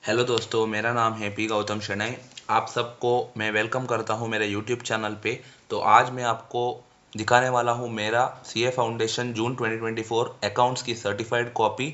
Hello दोस्तों, मेरा नाम है पी गौतम शनय। आप सबको मैं वेलकम करता हूं मेरे यूट्यूब चैनल पे। तो आज मैं आपको दिखाने वाला हूं मेरा सीए फाउंडेशन जून 2024 अकाउंट्स की सर्टिफाइड कॉपी,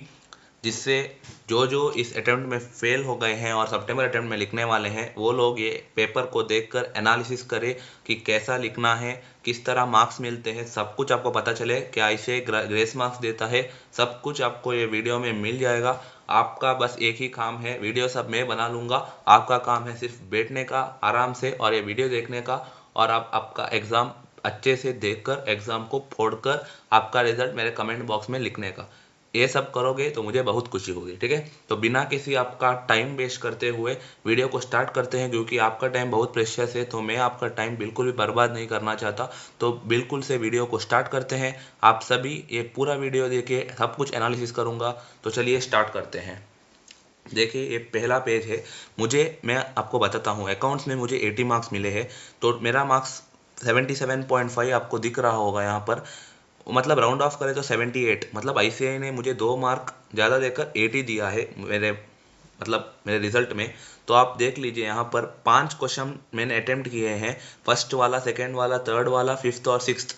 जिससे जो जो इस अटेम्प्ट में फेल हो गए हैं और सितंबर अटेम्प्ट में लिखने वाले हैं वो लोग ये पेपर को देखकर एनालिसिस करें कि कैसा लिखना है, किस तरह मार्क्स मिलते हैं, सब कुछ आपको पता चले। क्या इसे ग्रेस मार्क्स देता है, सब कुछ आपको ये वीडियो में मिल जाएगा। आपका बस एक ही काम है, वीडियो सब मैं बना लूँगा, आपका काम है सिर्फ बैठने का आराम से और ये वीडियो देखने का। और आप आपका एग्ज़ाम अच्छे से देखकर एग्ज़ाम को फोड़कर आपका रिजल्ट मेरे कमेंट बॉक्स में लिखने का। ये सब करोगे तो मुझे बहुत खुशी होगी, ठीक है। तो बिना किसी आपका टाइम वेस्ट करते हुए वीडियो को स्टार्ट करते हैं, क्योंकि आपका टाइम बहुत प्रेशियस है, तो मैं आपका टाइम बिल्कुल भी बर्बाद नहीं करना चाहता। तो बिल्कुल से वीडियो को स्टार्ट करते हैं। आप सभी ये पूरा वीडियो देखिए, सब कुछ एनालिसिस करूँगा। तो चलिए स्टार्ट करते हैं। देखिए ये पहला पेज है। मैं आपको बताता हूँ, अकाउंट्स में मुझे 80 मार्क्स मिले हैं। तो मेरा मार्क्स 77.5 आपको दिख रहा होगा यहाँ पर। मतलब राउंड ऑफ करें तो 78, मतलब आईसीआई ने मुझे 2 मार्क ज़्यादा देकर 80 दिया है मेरे रिजल्ट में। तो आप देख लीजिए, यहाँ पर 5 क्वेश्चन मैंने अटेम्प्ट किए हैं। फर्स्ट वाला, सेकेंड वाला, थर्ड वाला, फिफ्थ और सिक्स्थ,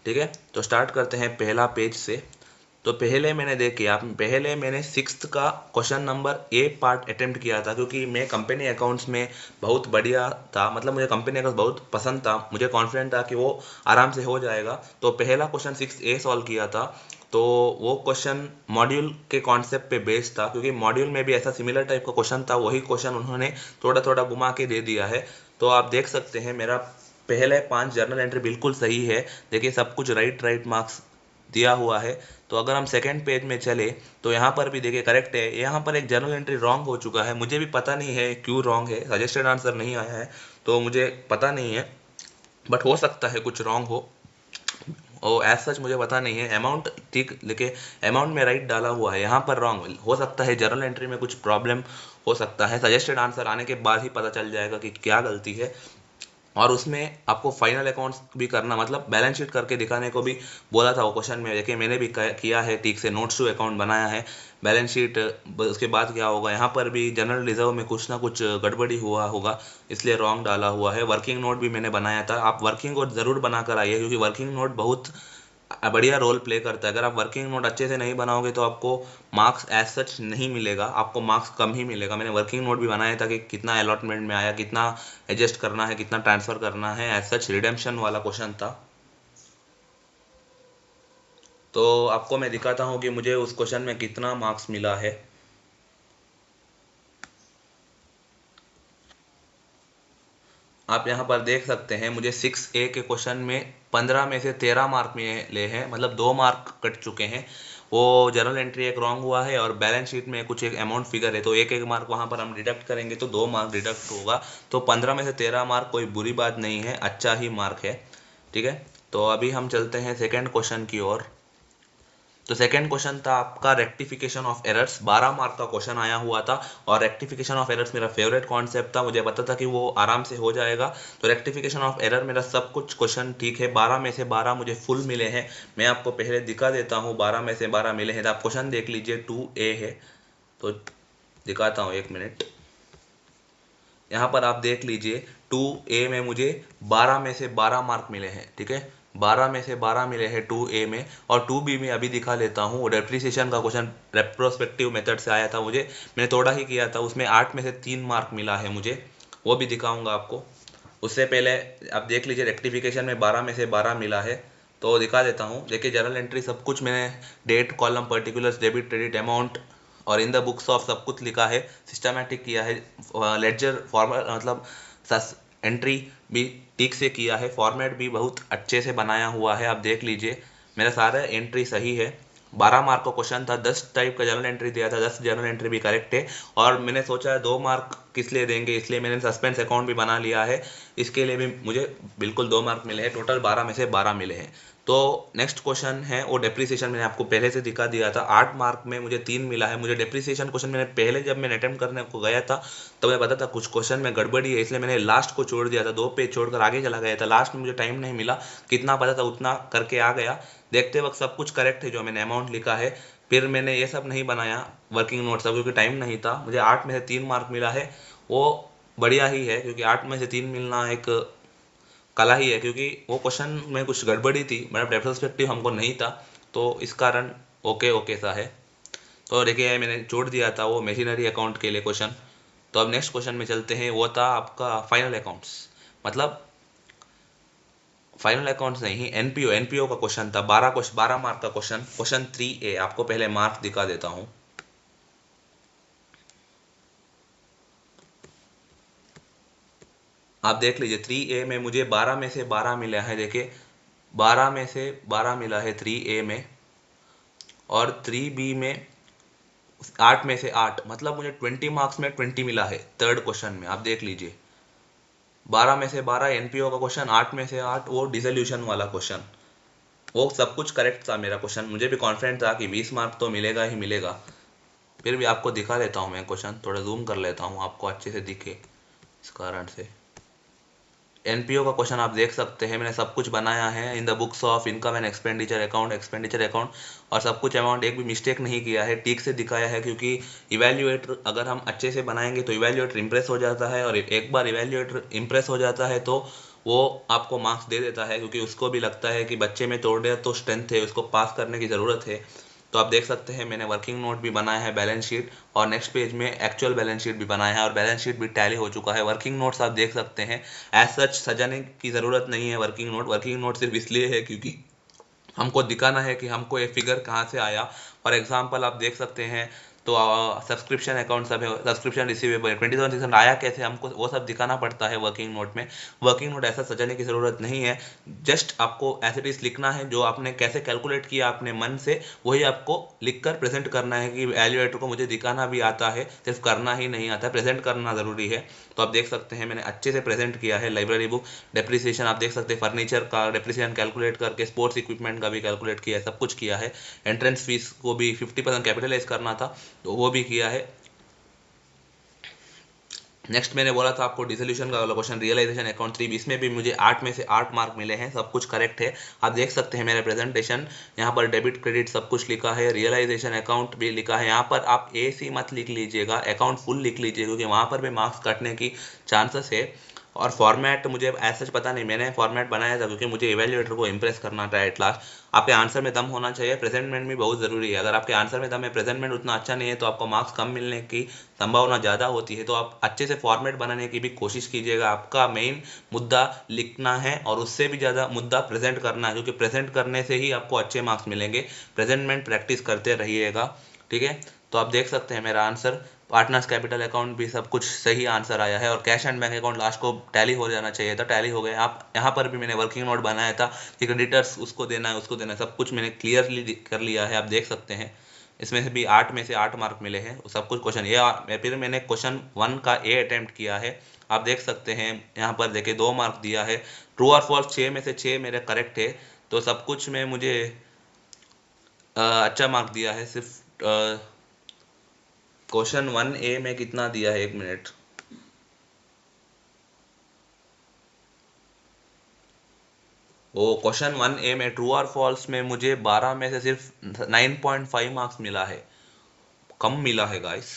ठीक है। तो स्टार्ट करते हैं पहला पेज से। तो पहले मैंने सिक्स्थ का question number A part attempt किया था, क्योंकि मैं कंपनी अकाउंट्स में बहुत बढ़िया था। मतलब मुझे कंपनी अकाउंट्स बहुत पसंद था, मुझे कॉन्फिडेंट था कि वो आराम से हो जाएगा। तो पहला क्वेश्चन 6A सॉल्व किया था। तो वो क्वेश्चन मॉड्यूल के कॉन्सेप्ट पे बेस्ड था, क्योंकि मॉड्यूल में भी ऐसा सिमिलर टाइप का क्वेश्चन था। वही क्वेश्चन उन्होंने थोड़ा थोड़ा घुमा के दे दिया है। तो आप देख सकते हैं मेरा पहले 5 जर्नल एंट्री बिल्कुल सही है। देखिए सब कुछ राइट मार्क्स दिया हुआ है। तो अगर हम सेकंड पेज में चले तो यहाँ पर भी देखिए करेक्ट है। यहाँ पर एक जर्नल एंट्री रॉन्ग हो चुका है, मुझे भी पता नहीं है क्यों रॉन्ग है, सजेस्टेड आंसर नहीं आया है तो मुझे पता नहीं है, बट हो सकता है कुछ रॉन्ग हो। और एज सच मुझे पता नहीं है। अमाउंट ठीक लिखे, अमाउंट में राइट डाला हुआ है, यहाँ पर रॉन्ग हो सकता है। जर्नल एंट्री में कुछ प्रॉब्लम हो सकता है, सजेस्टेड आंसर आने के बाद ही पता चल जाएगा कि क्या गलती है। और उसमें आपको फाइनल अकाउंट्स भी करना, मतलब बैलेंस शीट करके दिखाने को भी बोला था वो क्वेश्चन में। देखिए मैंने भी किया है ठीक से, नोट्स टू अकाउंट बनाया है, बैलेंस शीट। उसके बाद क्या होगा, यहाँ पर भी जनरल रिजर्व में कुछ ना कुछ गड़बड़ी हुआ होगा, इसलिए रॉन्ग डाला हुआ है। वर्किंग नोट भी मैंने बनाया था, आप वर्किंग नोट ज़रूर बना कर आइए, क्योंकि वर्किंग नोट बहुत बढ़िया रोल प्ले करता है। अगर आप वर्किंग नोट अच्छे से नहीं बनाओगे तो आपको मार्क्स एज सच नहीं मिलेगा, आपको मार्क्स कम ही मिलेगा। मैंने वर्किंग नोट भी बनाया था कि कितना अलॉटमेंट में आया, कितना एडजस्ट करना है, कितना ट्रांसफ़र करना है। एज सच रिडेम्पशन वाला क्वेश्चन था। तो आपको मैं दिखाता हूँ कि मुझे उस क्वेश्चन में कितना मार्क्स मिला है। आप यहाँ पर देख सकते हैं, मुझे 6A के क्वेश्चन में 15 में से 13 मार्क मिले हैं, मतलब 2 मार्क कट चुके हैं। वो जर्नल एंट्री एक रॉन्ग हुआ है और बैलेंस शीट में कुछ एक अमाउंट फिगर है, तो एक एक मार्क वहाँ पर हम डिडक्ट करेंगे तो 2 मार्क डिडक्ट होगा। तो 15 में से 13 मार्क कोई बुरी बात नहीं है, अच्छा ही मार्क है, ठीक है। तो अभी हम चलते हैं सेकेंड क्वेश्चन की ओर। तो सेकंड क्वेश्चन था आपका रेक्टिफिकेशन ऑफ एरर्स, 12 मार्क का क्वेश्चन आया हुआ था। और रेक्टिफिकेशन ऑफ एरर्स मेरा फेवरेट कॉन्सेप्ट था, मुझे पता था कि वो आराम से हो जाएगा। तो रेक्टिफिकेशन ऑफ एरर मेरा सब कुछ क्वेश्चन ठीक है, 12 में से 12 मुझे फुल मिले हैं। मैं आपको पहले दिखा देता हूँ, 12 में से 12 मिले हैं। तो आप क्वेश्चन देख लीजिए, 2A है। तो दिखाता हूँ, एक मिनट। यहाँ पर आप देख लीजिए, 2A में मुझे 12 में से 12 मार्क मिले हैं, ठीक है। 12 में से 12 मिले हैं 2A में। और 2B में अभी दिखा लेता हूँ। डेप्रिसिएशन का क्वेश्चन रेट्रोस्पेक्टिव मेथड से आया था, मैंने थोड़ा ही किया था, उसमें 8 में से 3 मार्क मिला है मुझे, वो भी दिखाऊंगा आपको। उससे पहले आप देख लीजिए, रेक्टिफिकेशन में 12 में से 12 मिला है, तो दिखा देता हूँ। देखिए जर्नल एंट्री सब कुछ मैंने date, column, particulars, debit, credit, amount और इन द बुक्स ऑफ सब कुछ लिखा है, सिस्टमैटिक किया है। लेडजर फॉर्मल, मतलब एंट्री भी ठीक से किया है, फॉर्मेट भी बहुत अच्छे से बनाया हुआ है। आप देख लीजिए मेरा सारा एंट्री सही है। 12 मार्क का क्वेश्चन था, 10 टाइप का जर्नल एंट्री दिया था, 10 जर्नल एंट्री भी करेक्ट है। और मैंने सोचा 2 मार्क किस लिए देंगे, इसलिए मैंने सस्पेंस अकाउंट भी बना लिया है, इसके लिए भी मुझे बिल्कुल 2 मार्क मिले हैं। टोटल 12 में से 12 मिले हैं। तो नेक्स्ट क्वेश्चन है वो डेप्रिसिएशन, मैंने आपको पहले से दिखा दिया था। 8 मार्क में मुझे 3 मिला है। मुझे डेप्रिसिएशन क्वेश्चन मैंने पहले जब मैंने अटेम्प्ट करने को गया था तो मुझे पता था कुछ क्वेश्चन में गड़बड़ी है, इसलिए मैंने लास्ट को छोड़ दिया था, 2 पेज छोड़कर आगे चला गया था। लास्ट में मुझे टाइम नहीं मिला, कितना पता था उतना करके आ गया। देखते वक्त सब कुछ करेक्ट है जो मैंने अमाउंट लिखा है। फिर मैंने ये सब नहीं बनाया वर्किंग नोट सब, क्योंकि टाइम नहीं था। मुझे 8 में से 3 मार्क मिला है, वो बढ़िया ही है, क्योंकि 8 में से 3 मिलना एक कला ही है, क्योंकि वो क्वेश्चन में कुछ गड़बड़ी थी, मतलब डेप्थ पर्सपेक्टिव हमको नहीं था, तो इस कारण ओके ओके सा है। तो देखिए मैंने जोड़ दिया था वो मशीनरी अकाउंट के लिए क्वेश्चन। तो अब नेक्स्ट क्वेश्चन में चलते हैं, वो था आपका फाइनल अकाउंट्स, मतलब फाइनल अकाउंट्स नहीं, एनपीओ का क्वेश्चन था। 12 मार्क का क्वेश्चन 3A। आपको पहले मार्क दिखा देता हूँ। आप देख लीजिए 3A में मुझे 12 में से 12 मिला है। देखिए 12 में से 12 मिला है 3A में, और 3B में 8 में से 8, मतलब मुझे 20 मार्क्स में 20 मिला है थर्ड क्वेश्चन में। आप देख लीजिए 12 में से 12 एनपीओ का क्वेश्चन, 8 में से 8 वो डिसोल्यूशन वाला क्वेश्चन। वो सब कुछ करेक्ट था मेरा क्वेश्चन, मुझे भी कॉन्फिडेंट था कि 20 मार्क तो मिलेगा ही मिलेगा। फिर भी आपको दिखा देता हूँ मैं क्वेश्चन, थोड़ा जूम कर लेता हूँ आपको अच्छे से दिखे इस कारण से। एनपीओ का क्वेश्चन आप देख सकते हैं, मैंने सब कुछ बनाया है in the books of income and expenditure account, और सब कुछ अमाउंट, एक भी मिस्टेक नहीं किया है, ठीक से दिखाया है। क्योंकि इवैल्यूएटर अगर हम अच्छे से बनाएंगे तो इवैल्यूएटर इंप्रेस हो जाता है, और एक बार इवैल्यूएटर इंप्रेस हो जाता है तो वो आपको मार्क्स दे देता है, क्योंकि उसको भी लगता है कि बच्चे में तोड़े तो स्ट्रेंथ है, उसको पास करने की ज़रूरत है। तो आप देख सकते हैं मैंने वर्किंग नोट भी बनाया है, बैलेंस शीट, और नेक्स्ट पेज में एक्चुअल बैलेंस शीट भी बनाया है, और बैलेंस शीट भी टैली हो चुका है। वर्किंग नोट्स आप देख सकते हैं, एज सच सजाने की ज़रूरत नहीं है। वर्किंग नोट सिर्फ इसलिए है क्योंकि हमको दिखाना है कि हमको ये फिगर कहाँ से आया। फॉर एग्जांपल आप देख सकते हैं, तो सब्सक्रिप्शन अकाउंट सब है, सब्सक्रिप्शन रिसीवेबल 27,000 आया कैसे, हमको वो सब दिखाना पड़ता है वर्किंग नोट में। वर्किंग नोट ऐसा सजाने की ज़रूरत नहीं है, जस्ट आपको एज इट इज़ लिखना है, जो आपने कैसे कैलकुलेट किया अपने मन से वही आपको लिखकर प्रेजेंट करना है। कि वैल्यूएटर को मुझे दिखाना भी आता है, सिर्फ करना ही नहीं आता है, प्रेजेंट करना ज़रूरी है। तो आप देख सकते हैं मैंने अच्छे से प्रेजेंट किया है। लाइब्रेरी बुक डेप्रिसिएशन आप देख सकते हैं, फर्नीचर का डेप्रिसिएशन कैलकुलेट करके, स्पोर्ट्स इक्विपमेंट का भी कैलकुलेट किया है, सब कुछ किया है। एंट्रेंस फीस को भी 50% कैपिटलाइज करना था, तो वो भी किया है। नेक्स्ट मैंने बोला था आपको डिसोल्यूशन का वाला क्वेश्चन, रियलाइजेशन अकाउंट 3, इसमें भी मुझे 8 में से 8 मार्क मिले हैं, सब कुछ करेक्ट है। आप देख सकते हैं मेरा प्रेजेंटेशन, यहाँ पर डेबिट क्रेडिट सब कुछ लिखा है, रियलाइजेशन अकाउंट भी लिखा है। यहाँ पर आप AC मत लिख लीजिएगा, अकाउंट फुल लिख लीजिएगा, क्योंकि वहाँ पर भी मार्क्स कटने की चांसेस है। और फॉर्मेट मुझे ऐसा पता नहीं, मैंने फॉर्मेट बनाया था क्योंकि मुझे इवैल्यूएटर को इंप्रेस करना था एट लास्ट। आपके आंसर में दम होना चाहिए, प्रेजेंटमेंट भी बहुत ज़रूरी है। अगर आपके आंसर में दम है, प्रेजेंटमेंट उतना अच्छा नहीं है, तो आपको मार्क्स कम मिलने की संभावना ज़्यादा होती है। तो आप अच्छे से फॉर्मेट बनाने की भी कोशिश कीजिएगा। आपका मेन मुद्दा लिखना है, और उससे भी ज़्यादा मुद्दा प्रेजेंट करना है, क्योंकि प्रेजेंट करने से ही आपको अच्छे मार्क्स मिलेंगे। प्रेजेंटमेंट प्रैक्टिस करते रहिएगा, ठीक है। तो आप देख सकते हैं मेरा आंसर, पार्टनर्स कैपिटल अकाउंट भी सब कुछ सही आंसर आया है, और cash and bank account last को टैली हो जाना चाहिए था, टैली हो गया। आप यहाँ पर भी मैंने वर्किंग नोट बनाया था कि क्रेडिटर्स उसको देना है, उसको देना है, सब कुछ मैंने क्लियरली कर लिया है। आप देख सकते हैं इसमें से भी 8 में से 8 मार्क मिले हैं, सब कुछ क्वेश्चन ये। फिर मैंने क्वेश्चन 1 का A अटेम्प्ट किया है, आप देख सकते हैं यहाँ पर देखिए 2 मार्क दिया है। ट्रू और फॉल्स 6 में से 6 मेरे करेक्ट है, तो सब कुछ में मुझे अच्छा मार्क दिया है। सिर्फ क्वेश्चन 1A में कितना दिया है, 1 मिनट, वो क्वेश्चन 1A में ट्रू और फॉल्स में मुझे 12 में से सिर्फ 9.5 मार्क्स मिला है, कम मिला है गाइस,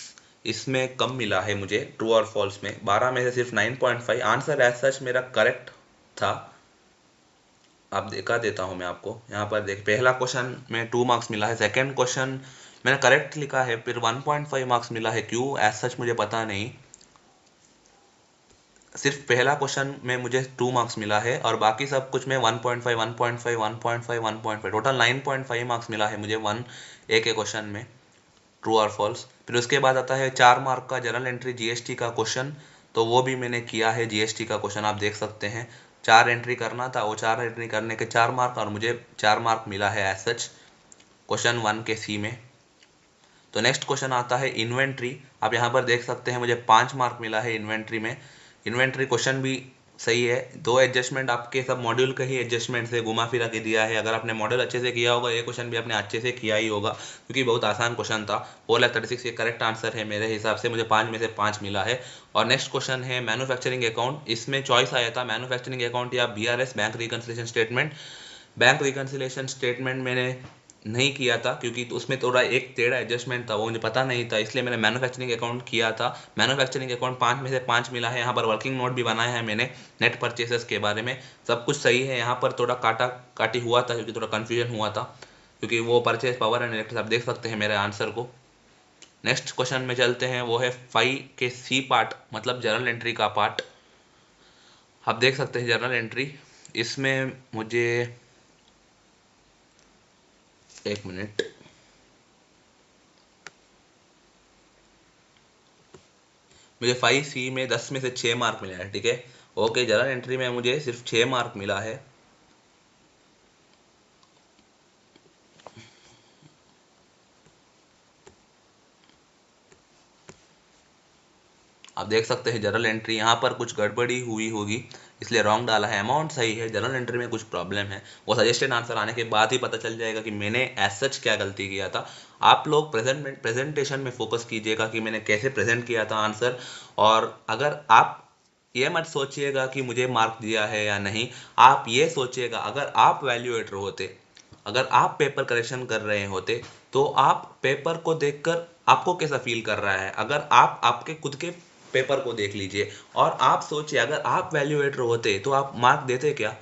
इसमें कम मिला है मुझे। ट्रू और फॉल्स में 12 में से सिर्फ 9.5। आंसर एज सच मेरा करेक्ट था, आप दिखा देता हूँ मैं आपको। यहाँ पर देख, पहला क्वेश्चन में 2 मार्क्स मिला है, सेकंड क्वेश्चन मैंने करेक्ट लिखा है, फिर 1.5 मार्क्स मिला है। क्यों एज सच मुझे पता नहीं, सिर्फ पहला क्वेश्चन में मुझे 2 मार्क्स मिला है, और बाकी सब कुछ में 1.5 1.5 1.5 1.5 टोटल 9.5 मार्क्स मिला है मुझे 1A के क्वेश्चन में, ट्रू और फॉल्स। फिर उसके बाद आता है 4 मार्क का जनरल एंट्री GST का क्वेश्चन, तो वो भी मैंने किया है। GST का क्वेश्चन आप देख सकते हैं, 4 एंट्री करना था, वो 4 एंट्री करने के 4 मार्क, और मुझे 4 मार्क मिला है एज सच क्वेश्चन 1 के C में। तो नेक्स्ट क्वेश्चन आता है इन्वेंट्री, आप यहाँ पर देख सकते हैं मुझे 5 मार्क मिला है इन्वेंट्री में। इन्वेंट्री क्वेश्चन भी सही है, 2 एडजस्टमेंट आपके सब मॉड्यूल का ही एडजस्टमेंट से घुमा फिरा के दिया है। अगर आपने मॉडल अच्छे से किया होगा, ये क्वेश्चन भी आपने अच्छे से किया ही होगा, क्योंकि बहुत आसान क्वेश्चन था। 4,36,000 ये करेक्ट आंसर है मेरे हिसाब से, मुझे 5 में से 5 मिला है। और नेक्स्ट क्वेश्चन है मैन्युफैक्चरिंग अकाउंट, इसमें चॉइस आया था मैन्युफैक्चरिंग अकाउंट या BRS bank reconciliation statement. Bank reconciliation statement मैंने नहीं किया था, क्योंकि तो उसमें थोड़ा एक टेढ़ा एडजस्टमेंट था, वो मुझे पता नहीं था, इसलिए मैंने मैन्युफैक्चरिंग अकाउंट किया था। मैन्युफैक्चरिंग अकाउंट 5 में से 5 मिला है। यहाँ पर वर्किंग नोट भी बनाया है मैंने नेट परचेसेस के बारे में, सब कुछ सही है। यहाँ पर थोड़ा काटा काटी हुआ था क्योंकि थोड़ा कन्फ्यूजन हुआ था, क्योंकि वो परचेज पावर एंड इलेक्ट्रिक आप देख सकते हैं मेरे आंसर को। नेक्स्ट क्वेश्चन में चलते हैं, वो है 5 के सी पार्ट, मतलब जर्नल एंट्री का पार्ट। आप देख सकते हैं जर्नल एंट्री, इसमें मुझे एक मिनट, मुझे 5C में 10 में से 6 मार्क मिला है, ठीक है। ओके, जर्नल एंट्री में मुझे सिर्फ 6 मार्क मिला है। आप देख सकते हैं जर्नल एंट्री, यहाँ पर कुछ गड़बड़ी हुई होगी इसलिए रॉन्ग डाला है। अमाउंट सही है, जर्नल एंट्री में कुछ प्रॉब्लम है, वो सजेस्टेड आंसर आने के बाद ही पता चल जाएगा कि मैंने एज सच क्या गलती किया था। आप लोग प्रेजेंटेशन में फोकस कीजिएगा कि मैंने कैसे प्रेजेंट किया था आंसर। और अगर आप ये मत सोचिएगा कि मुझे मार्क दिया है या नहीं, आप ये सोचिएगा अगर आप वैल्यूएटर होते, अगर आप पेपर करेक्शन कर रहे होते, तो आप पेपर को देखकर आपको कैसा फील कर रहा है। अगर आप आपके खुद के पेपर को देख लीजिए और आप सोचिए अगर आप वैल्यूएटर होते तो आप मार्क देते क्या।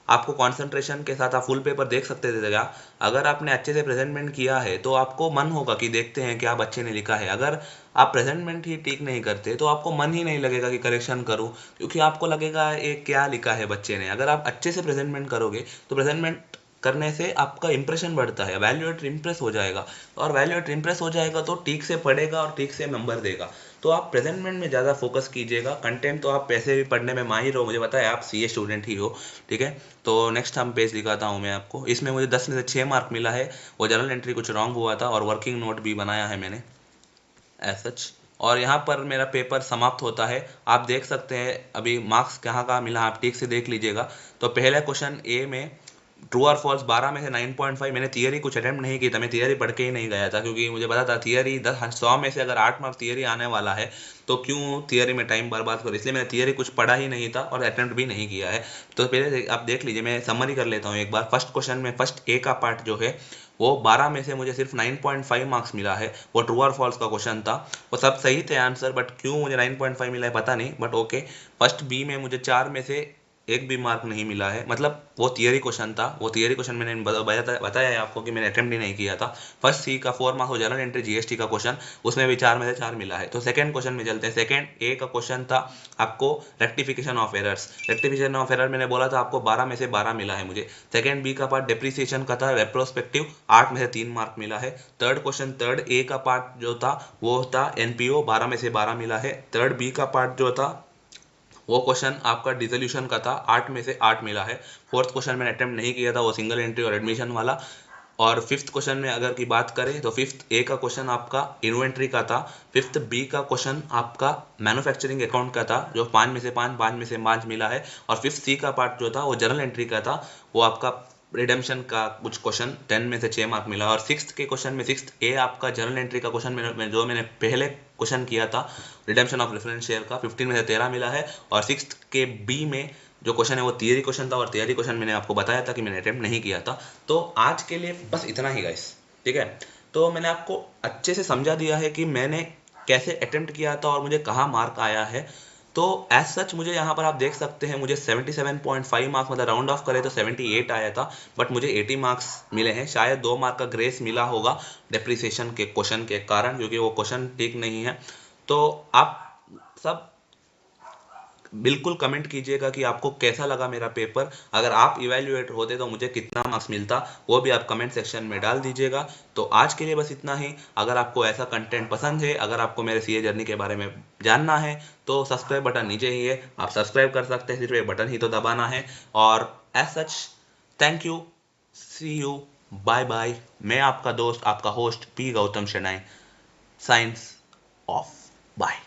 आपको कंसंट्रेशन के साथ आप फुल पेपर देख सकते थे क्या। अगर आपने अच्छे से प्रेजेंटमेंट किया है तो आपको मन होगा कि देखते हैं क्या बच्चे ने लिखा है। अगर आप प्रेजेंटमेंट ही ठीक नहीं करते तो आपको मन ही नहीं लगेगा कि करेक्शन करूं, क्योंकि आपको लगेगा ये क्या लिखा है बच्चे ने। अगर आप अच्छे से प्रेजेंटमेंट करोगे तो प्रेजेंटमेंट करने से आपका इंप्रेशन बढ़ता है, वैल्यूएटर इंप्रेस हो जाएगा, और वैल्यूएटर इंप्रेस हो जाएगा तो ठीक से पढ़ेगा और ठीक से नंबर देगा। तो आप प्रेजेंटमेंट में ज़्यादा फोकस कीजिएगा। कंटेंट तो आप पैसे भी पढ़ने में माहिर हो, मुझे पता है आप सीए स्टूडेंट ही हो, ठीक है। तो नेक्स्ट हम पेज दिखाता हूँ मैं आपको, इसमें मुझे 10 में से 6 मार्क मिला है। वो जर्नल एंट्री कुछ रॉन्ग हुआ था और वर्किंग नोट भी बनाया है मैंने एज सच। और यहाँ पर मेरा पेपर समाप्त होता है। आप देख सकते हैं अभी मार्क्स कहाँ कहाँ मिला, आप ठीक से देख लीजिएगा। तो पहले क्वेश्चन ए में ट्रू और फॉल्स 12 में से 9.5। मैंने थियरी कुछ अटेम्प्ट नहीं की था, मैं थियरी पढ़ के ही नहीं गया था, क्योंकि मुझे पता था थियरी 100 में से अगर 8 मार्क्स थियरी आने वाला है तो क्यों थियरी में टाइम बर्बाद करो, इसलिए मैंने थियरी कुछ पढ़ा ही नहीं था और अटेम्प्ट भी नहीं किया है। तो पहले आप देख लीजिए, मैं समरी कर लेता हूँ एक बार। फर्स्ट क्वेश्चन में फर्स्ट ए का पार्ट जो है वो 12 में से मुझे सिर्फ 9.5 मार्क्स मिला है। वो ट्रू और फॉल्स का क्वेश्चन था, वो सब सही थे आंसर, बट क्यों मुझे 9.5 मिला है पता नहीं, बट ओके। फर्स्ट बी में मुझे 4 में से एक भी मार्क नहीं मिला है, मतलब वो थियरी क्वेश्चन था। वो थियरी क्वेश्चन मैंने बताया है आपको कि मैंने अटेम्प्ट ही नहीं किया था। फर्स्ट सी का 4 मार्क्स जनरल एंट्री जीएसटी का क्वेश्चन, उसमें भी 4 में से 4 मिला है। तो सेकंड क्वेश्चन में चलते हैं। सेकंड ए का क्वेश्चन था आपको rectification of errors. Rectification of error मैंने बोला था आपको 12 में से 12 मिला है मुझे। सेकंड बी का पार्ट डेप्रिसिएशन का था, रेट्रोस्पेक्टिव, 8 में से 3 मार्क मिला है। थर्ड क्वेश्चन थर्ड ए का पार्ट जो था वो था एनपीओ, 12 में से 12 मिला है। थर्ड बी का पार्ट जो था वो क्वेश्चन आपका डिसोल्यूशन का था, 8 में से 8 मिला है। फोर्थ क्वेश्चन मैंने अटेम्प्ट नहीं किया था, वो सिंगल एंट्री और एडमिशन वाला। और फिफ्थ क्वेश्चन में अगर की बात करें तो फिफ्थ ए का क्वेश्चन आपका इन्वेंट्री का था। फिफ्थ बी का क्वेश्चन आपका मैन्युफैक्चरिंग अकाउंट का था, जो 5 में से 5, 5 में से 5 मिला है। और फिफ्थ सी का पार्ट जो था वो जर्नल एंट्री का था, वो आपका रिडेम्पशन का कुछ क्वेश्चन 10 में से 6 मार्क मिला। और सिक्स्थ के क्वेश्चन में सिक्स्थ ए आपका जर्नल एंट्री का क्वेश्चन जो मैंने पहले क्वेश्चन किया था रिडेम्पशन ऑफ रेफरेंस शेयर का, 15 में से 13 मिला है। और सिक्स्थ के बी में जो क्वेश्चन है वो थियरी क्वेश्चन था, और थियरी क्वेश्चन मैंने आपको बताया था कि मैंने अटेम्प्ट नहीं किया था। तो आज के लिए बस इतना ही गाइस, ठीक है। तो मैंने आपको अच्छे से समझा दिया है कि मैंने कैसे अटेम्प्ट किया था और मुझे कहाँ मार्क आया है। तो एज सच मुझे यहाँ पर आप देख सकते हैं मुझे 77.5 मार्क्स, मतलब राउंड ऑफ करे तो 78 आया था, बट मुझे 80 मार्क्स मिले हैं। शायद 2 मार्क का ग्रेस मिला होगा डेप्रिसिएशन के क्वेश्चन के कारण, क्योंकि वो क्वेश्चन ठीक नहीं है। तो आप सब बिल्कुल कमेंट कीजिएगा कि आपको कैसा लगा मेरा पेपर। अगर आप इवैल्यूएट होते तो मुझे कितना मार्क्स मिलता, वो भी आप कमेंट सेक्शन में डाल दीजिएगा। तो आज के लिए बस इतना ही। अगर आपको ऐसा कंटेंट पसंद है, अगर आपको मेरे सीए जर्नी के बारे में जानना है, तो सब्सक्राइब बटन नीचे ही है, आप सब्सक्राइब कर सकते हैं, सिर्फ ये बटन ही तो दबाना है। और as such thank you, see you, bye bye. मैं आपका दोस्त, आपका host P Gautam Shenai, signing off, bye.